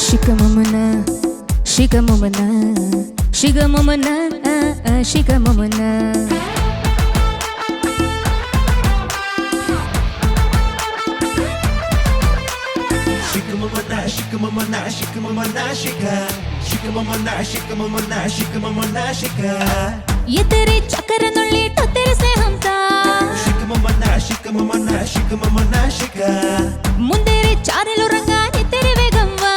Shikamomana, shikamomana, shikamomana, shikamomana. Shikamomana, shikamomana, shikamomana, shikamomana, shikamomana, shikamomana, shika. ये तेरे चक्कर नुल्ली तो तेरे से हम था. Shikamomana, shikamomana, shikamomana, shika. मुंदेरे चारेलो रंगा ने तेरे वेगम्वा.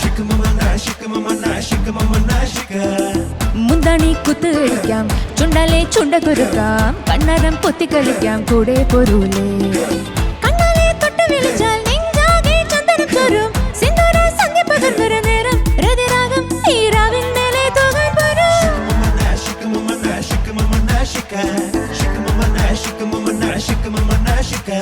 Shikamomana, shikamomana, shikamomana, shika. മുന്താണി കുത്തിടിക്കാം ചുണ്ടാലെ ചുണ്ട കുറുക്കാം കണ്ണരം പൊത്തി കളിക്കാം കൂടെ പൊരുളേ കണ്ണാലെ തൊട്ട് വിളിച്ചാൽ നെഞ്ചാകെ ചന്ദനം ചോരും സിന്ദൂര സന്ധ്യ പകർന്നൊരു നേരം ഹൃദയരാഗം ഈ രാവിൻ മേലെ തൂകാൻ പോരും. Shikamomana, shikamomana, shika. Shikamomana, shikamomana, shikamomana, shika.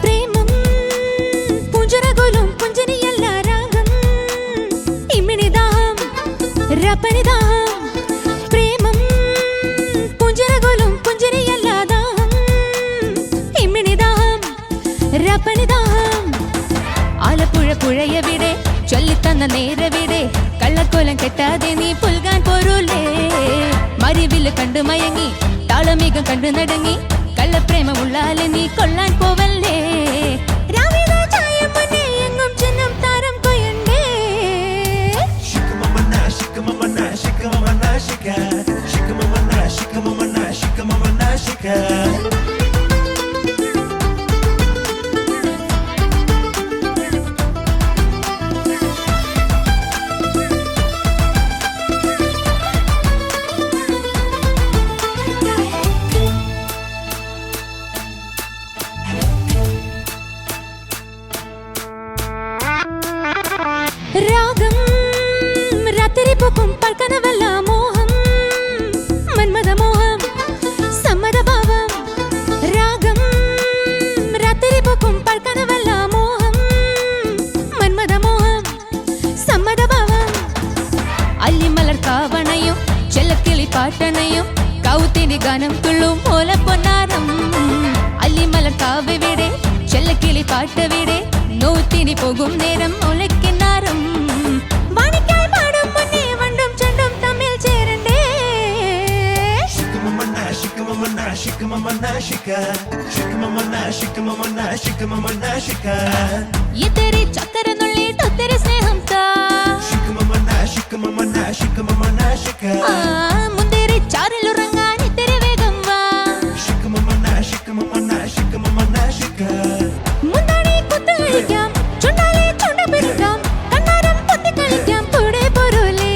പ്രേമം പുഞ്ചരകുലും പുഞ്ചനിയല്ല രാഗം ഇമ്മിണിദാഹം രപനിദാഹം പ്രേമം പുഞ്ചരകുലും പുഞ്ചനിയല്ല ദാഹം ഇമ്മിണിദാഹം രപനിദാഹം ആലപ്പുഴ പുഴയവിടെ ചൊല്ലിത്തന്ന നേരവിടെ കള്ളക്കോലം കെട്ടാതെ നീ പുൽകാൻ പോരൂലേ മരിവില് കണ്ടു മയങ്ങി താളമേഘം കണ്ടു നടങ്ങി കള്ളപ്രേമമുള്ളാലെ നീ കൊള്ളാൻ പോവല്ലേ രാവിലെ ചായം മുന്നേ എങ്ങും ചെന്നും താരം കൊയ്യണ്ടേ. Shikamomana, shikamomana, shikamomana, shika. Shikamomana, shikamomana, shikamomana, shika. രാഗം രാത്രി പൂക്കും പൽക്കനവല്ല മോഹം മന്മഥമോഹം സമ്മതഭാവം രാഗം രാത്രി പൂക്കും പൽക്കനവല്ല മോഹം മന്മഥമോഹം സമ്മതഭാവം അല്ലിമലർ കാവണയും ചെല്ലക്കിളി പാട്ടണയും കൗത്തിരി ഗാനം തുള്ളും പോലെ പൊന്നാരം അല്ലിമലർ കാവിടെ ചെല്ലക്കിളി പാട്ടവിടെ നോത്തിരി പോകും നേരം ഒലക്കിന്നാരം വാണിക്കായി പാടും മുന്നേ വണ്ടും ചെണ്ടും തമ്മിൽ ചേരണ്ടേ. Shikamomana, shikamomana, shikamomana, shika. Shikamomana, shikamomana, shikamomana, shika. ये तेरे चक्कर नुल्ली तो तेरे स्नेहम था. Shikamomana, shikamomana, shikamomana, shika. മുന്തിരി ചാറിലു റങ്ങാനി തെരെ വേഗം വാ. Shikamomana, shikamomana, shikamomana, shika. മുന്താണി കുത്തി കളിക്കാം ചുണ്ടാലെ ചുണ്ട പിടിക്കാം കണ്ണാരം പൊത്തി കളിക്കാം കൂടെ പൊരുളേ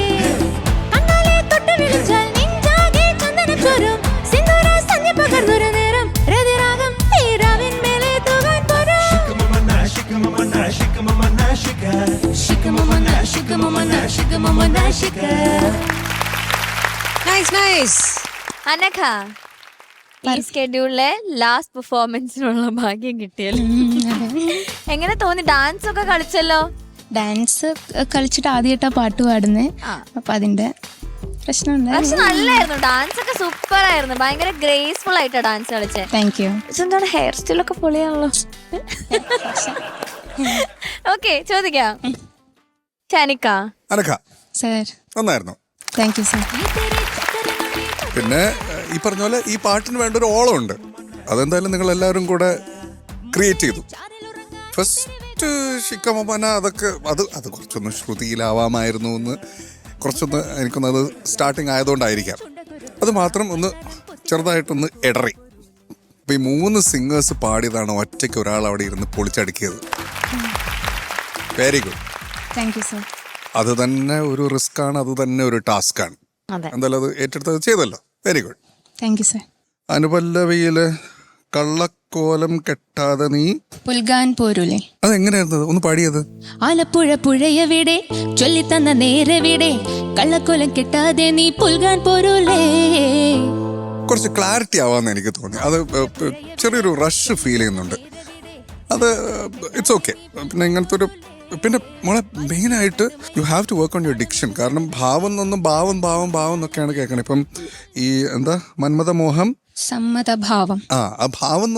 കണ്ണാലെ തൊട്ട് വിളിച്ചാൽ നെഞ്ചാകെ ചന്ദനം ചോരും സിന്ദൂര സന്ധ്യ പകർന്നൊരു നേരം ഹൃദയരാഗം ഈ രാവിൻ മേലെ തൂകാൻ പോരും. Shikamomana, shikamomana, shikamomana, shika. Shikamomana, shikamomana, shikamomana, shika. Nice nice. Anagha, ഈ സ്കെഡ്യൂളിലെ ലാസ്റ്റ് പെർഫോമൻസിനുള്ള ഭാഗ്യം കിട്ടിയല്ലോ. എങ്ങനെ തോന്നി? ഡാൻസ് ഒക്കെ കളിച്ചല്ലോ. ഡാൻസ് കളിച്ചിട്ട് ആദ്യമായിട്ടാ പാട്ട് പാടുന്നേ, അപ്പൊ അതിന്റെ പ്രശ്നമുണ്ട്. പക്ഷെ നല്ലായിരുന്നു, ഡാൻസ് ഒക്കെ സൂപ്പർ ആയിരുന്നു, ഭയങ്കര ഗ്രേസ്ഫുൾ ആയിട്ടാ ഡാൻസ് കളിച്ചേ. Thank you. എന്താണ് ഹെയർ സ്റ്റൈലൊക്കെ പൊളിയാണല്ലോ. ഓക്കെ, ചോദിക്കാം. ഷാനിക്ക, അനഘ സർ. നന്നായിരുന്നു. Thank you sir. പിന്നെ ഈ പറഞ്ഞ പോലെ ഈ പാട്ടിന് വേണ്ട ഒരു ഓളമുണ്ട്, അതെന്തായാലും നിങ്ങൾ എല്ലാവരും കൂടെ ക്രിയേറ്റ് ചെയ്തു. ഫസ്റ്റ് ഷിക്കമോമന അതൊക്കെ അത് കുറച്ചൊന്ന് ശ്രുതിയിലാവാമായിരുന്നു എന്ന്, കുറച്ചൊന്ന് എനിക്കൊന്നത് സ്റ്റാർട്ടിങ് ആയതുകൊണ്ടായിരിക്കാം. അത് മാത്രം ഒന്ന് ചെറുതായിട്ടൊന്ന് ഇടറി. അപ്പം ഈ 3 സിംഗേഴ്സ് പാടിയതാണ് ഒറ്റയ്ക്ക് ഒരാൾ അവിടെ ഇരുന്ന് പൊളിച്ചടുക്കിയത്. Very good. Thank you sir. അത് തന്നെ ഒരു റിസ്ക് ആണ്, അത് തന്നെ ഒരു ടാസ്ക് ആണ്. അതെ. എന്തായാലും അത് ഏറ്റെടുത്തത് ചെയ്തല്ലോ, very good. Thank you sir. അനുപല്ലവിയില് കള്ളക്കോലം കെട്ടാതെ നീ പുൽകാൻ പോരൂലേ. അതെങ്ങനെയായിരുന്നു ഒന്ന് പാടിയത്? ആലപ്പുഴ പുഴയവിടെ ചൊല്ലിത്തന്ന നേരവിടെ കള്ളക്കൊലം കെട്ടാതെ നീ പുൽകാൻ പോരൂലേ. കുറച്ച് ക്ലാരിറ്റി ആവാന്ന് എനിക്ക് തോന്നി. അത് ചെറിയൊരു റഷ് ഫീൽ ചെയ്യുന്നുണ്ട്. അത് ഇറ്റ്സ് ഓക്കെ. പിന്നെ ഇങ്ങനത്തെ ഒരു പിന്നെ മോളെ മെയിനായിട്ട് you have to work on your diction. കാരണം ഭാവം എന്നൊന്നും ഭാവം ഭാവം ഭാവം എന്നൊക്കെയാണ് കേൾക്കണം. ഇപ്പം ഈ എന്താ മന്മഥമോഹം സമ്മതഭാവം. ആ ഭാവം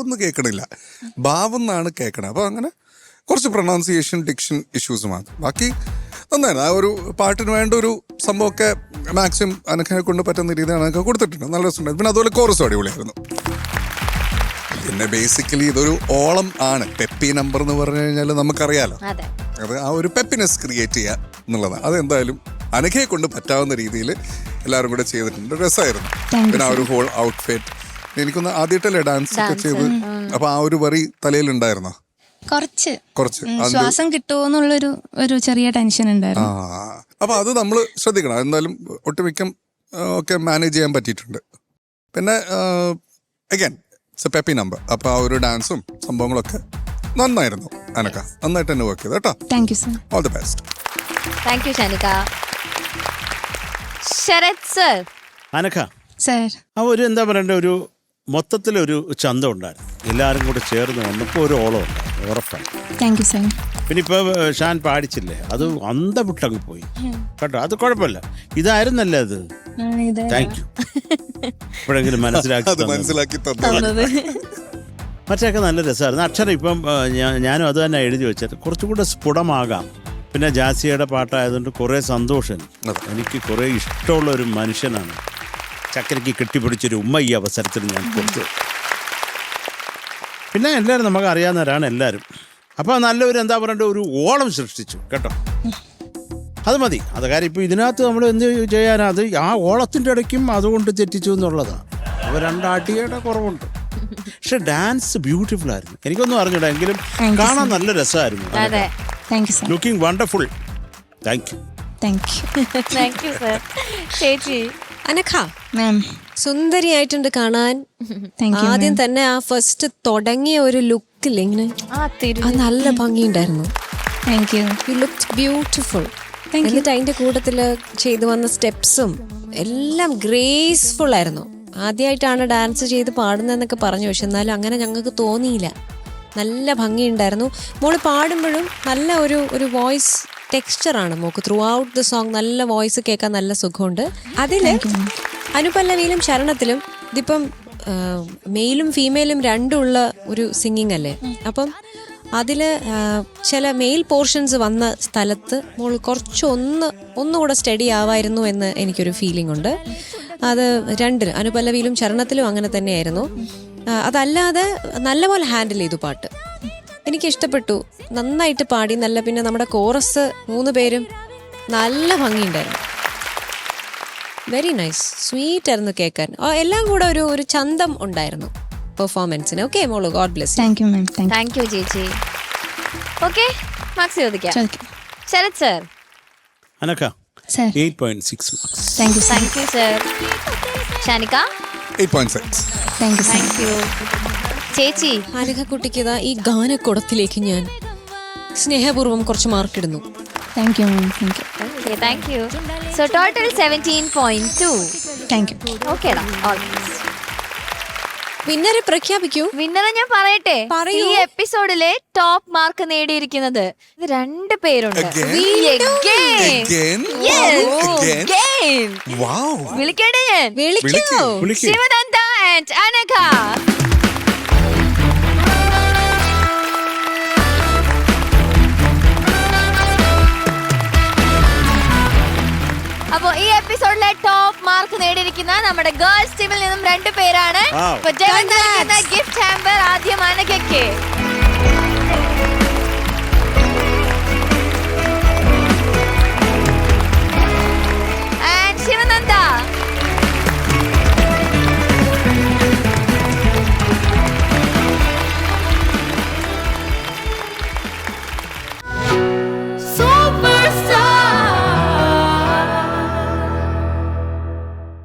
എന്ന് കേൾക്കണില്ല, ഭാവം എന്നാണ് കേൾക്കണത്. അപ്പോൾ അങ്ങനെ കുറച്ച് പ്രൊണൗൺസിയേഷൻ ഡിക്ഷൻ ഇഷ്യൂസ് മാത്രം. ബാക്കി നന്നായിരുന്നു. ആ ഒരു പാട്ടിന് വേണ്ട ഒരു സംഭവമൊക്കെ മാക്സിമം അനക്കെ കൊണ്ട് പറ്റുന്ന രീതിയിൽ അനക്കെ കൊടുത്തിട്ടുണ്ട്. നല്ല രസമുണ്ടായിരുന്നു. പിന്നെ അതുപോലെ കോറസും അടിപൊളിയായിരുന്നു. പിന്നെ ബേസിക്കലി ഇതൊരു ഓളം ആണ്. പെപ്പി നമ്പർ എന്ന് പറഞ്ഞു കഴിഞ്ഞാൽ നമുക്കറിയാലോ, അത് ആ ഒരു പെപ്പിനെസ് ക്രിയേറ്റ് ചെയ്യുക എന്നുള്ളതാണ്. അതെന്തായാലും അനഘയെ കൊണ്ട് പറ്റാവുന്ന രീതിയിൽ എല്ലാവരും കൂടെ ചെയ്തിട്ടുണ്ട്. രസമായിരുന്നു. പിന്നെ ആ ഒരു ഹോൾ ഔട്ട്ഫിറ്റ് എനിക്കൊന്ന് ആദ്യമായിട്ടല്ലേ ഡാൻസ് ഒക്കെ ചെയ്ത്. അപ്പൊ ആ ഒരു വറി തലയിലുണ്ടായിരുന്നോ? കുറച്ച് അത് ശ്വാസം കിട്ടുമോന്നുള്ളൊരു ഒരു ചെറിയ ടെൻഷൻ ഉണ്ടായിരുന്നു. അപ്പൊ അത് നമ്മൾ ശ്രദ്ധിക്കണം. എന്തായാലും ഒട്ടുമിക്കം ഒക്കെ മാനേജ് ചെയ്യാൻ പറ്റിയിട്ടുണ്ട്. പിന്നെ again it's A peppy number. അപ്പൊ ആ ഒരു ഡാൻസും സംഭവങ്ങളൊക്കെ നന്നായിരുന്നു. അനക്ക നന്നായിട്ട് തന്നെ വർക്ക് ചെയ്തു കേട്ടോ. Thank you sir. All the best. Thank you Shanika. Sarath sir. Anagha, sir. ആ ഒരു എന്താ പറയണ്ട, ഒരു മൊത്തത്തിലൊരു ചന്തം ഉണ്ടായിരുന്നു. എല്ലാവരും കൂടെ ചേർന്ന് വന്നപ്പോൾ ഒരു ഓളം ഉണ്ടായിരുന്നു, ഉറപ്പാണ്. Thank you sir. പിന്നെ ഇപ്പോൾ ഷാൻ പാടിച്ചില്ലേ, അത് അന്തം വിട്ടങ്ങ് പോയി കേട്ടോ. അത് കുഴപ്പമില്ല, ഇതായിരുന്നല്ലേ അത്. Thank you. ഇപ്പോഴെങ്കിലും മനസ്സിലാക്കി തന്നത്. മറ്റൊക്കെ നല്ല രസമായിരുന്നു. അക്ഷരം ഇപ്പം ഞാനും അത് തന്നെ എഴുതി വെച്ചത് കുറച്ചുകൂടെ സ്ഫുടമാകാം. പിന്നെ ജാസിയുടെ പാട്ടായതുകൊണ്ട് കുറേ സന്തോഷം. എനിക്ക് കുറേ ഇഷ്ടമുള്ള ഒരു മനുഷ്യനാണ്. ചക്കരയ്ക്ക് കെട്ടിപ്പിടിച്ചൊരു ഉമ്മ ഈ അവസരത്തിൽ ഞാൻ കൊടുത്തു. പിന്നെ എല്ലാവരും നമുക്ക് അറിയാവുന്നവരാണ് എല്ലാവരും. അപ്പോൾ നല്ലൊരു എന്താ പറയണ്ട ഒരു ഓളം സൃഷ്ടിച്ചു കേട്ടോ. അത് മതി. അത് കാര്യം ഇപ്പോൾ ഇതിനകത്ത് നമ്മൾ എന്ത് ചെയ്യാനാ, അത് ആ ഓളത്തിൻ്റെ ഇടയ്ക്കും അതുകൊണ്ട് തെറ്റിച്ചു എന്നുള്ളതാണ്. അപ്പോൾ രണ്ടാട്ടിയുടെ കുറവുണ്ട്. പക്ഷെ ഡാൻസ് ബ്യൂട്ടിഫുൾ ആയിരുന്നു. എനിക്കൊന്നും അറിഞ്ഞൂടാ, എങ്കിലും കാണാൻ നല്ല രസമായിരുന്നു. Looking wonderful. Thank you. Thank you sir. ചേച്ചി അനഘ മാം, സുന്ദരിയായിട്ടുണ്ട് കാണാൻ. ആദ്യം തന്നെ ആ ഫസ്റ്റ് തുടങ്ങിയ ഒരു ലുക്കിൽ ഇങ്ങനെ അത് നല്ല ഭംഗിയുണ്ടായിരുന്നു. Thank you. You looked beautiful. എന്നിട്ട് അതിന്റെ കൂട്ടത്തില് ചെയ്തു വന്ന സ്റ്റെപ്സും എല്ലാം ഗ്രേസ്ഫുൾ ആയിരുന്നു. ആദ്യമായിട്ടാണ് ഡാൻസ് ചെയ്ത് പാടുന്നതെന്നൊക്കെ പറഞ്ഞു, പക്ഷെ എന്നാലും അങ്ങനെ ഞങ്ങൾക്ക് തോന്നിയില്ല. നല്ല ഭംഗിയുണ്ടായിരുന്നു. മോള് പാടുമ്പോഴും നല്ല ഒരു വോയിസ് ടെക്സ്ചറാണ് മോക്ക് ത്രൂ ഔട്ട് ദ സോങ്. നല്ല വോയിസ് കേൾക്കാൻ നല്ല സുഖമുണ്ട്. അതില് അനുപല്ലവിയിലും ശരണത്തിലും ഇതിപ്പം മെയിലും ഫീമെയിലും രണ്ടുമുള്ള ഒരു സിംഗിങ് അല്ലേ. അപ്പം അതില് ചില മെയിൽ പോർഷൻസ് വന്ന സ്ഥലത്ത് മോൾ ഒന്നുകൂടെ സ്റ്റഡി ആവായിരുന്നു എന്ന് എനിക്കൊരു ഫീലിംഗ് ഉണ്ട്. അത് രണ്ടിലും അനുപല്ലവിയിലും ചരണത്തിലും അങ്ങനെ തന്നെയായിരുന്നു. അതല്ലാതെ നല്ലപോലെ ഹാൻഡിൽ ചെയ്തു പാട്ട്. എനിക്കിഷ്ടപ്പെട്ടു, നന്നായിട്ട് പാടി. നല്ല പിന്നെ നമ്മുടെ കോറസ് 3 പേരും നല്ല ഭംഗിയുണ്ടായിരുന്നു. വെരി നൈസ്, സ്വീറ്റ് ആയിരുന്നു കേൾക്കാൻ. എല്ലാം കൂടെ ഒരു ചന്തം ഉണ്ടായിരുന്നു പെർഫോമൻസിന്. ഓക്കെ മോളു, god bless. Thank you ma'am. Thank you ചേച്ചി. ഓക്കെ, മാർക്സ് ചോദിക്കാം. Sarath sir. Anagha sir 8.6 marks. Thank you. Thank you sir. Shanika 8.6. Thank you sir. Thank you ചേച്ചി. അനഘ കുട്ടിക്ക് ഈ ഗാനക്കുടത്തിലേക്ക് ഞാൻ സ്നേഹപൂർവ്വം കുറച്ച് മാർക്ക് ഇടുന്നു. Thank you ma'am. Thank U. So total 17.2. Thank you. ഓക്കേടാ, ഓൾ വിന്നറെ പ്രഖ്യാപിക്കൂ. വിന്നറെ ഞാൻ പറയട്ടെ. പറയൂ. ഈ എപ്പിസോഡിലെ ടോപ്പ് മാർക്ക് നേടിയിരിക്കുന്നത് 2 പേരുണ്ട്. Again? Wow. വിളിക്കട്ടെ ഞാൻ. വിളിക്കൂ. ശിവനന്ദ ആൻഡ് അനഘ. അപ്പൊ ഈ എപ്പിസോഡിലെ ടോപ്പ് മാർക്ക് നേടിയിരിക്കുന്ന നമ്മുടെ ഗേൾസ് ടീമിൽ നിന്നും 2 പേരാണ്. ഗിഫ്റ്റ് ഹാമ്പർ ആദ്യം അനഘയ്ക്ക്.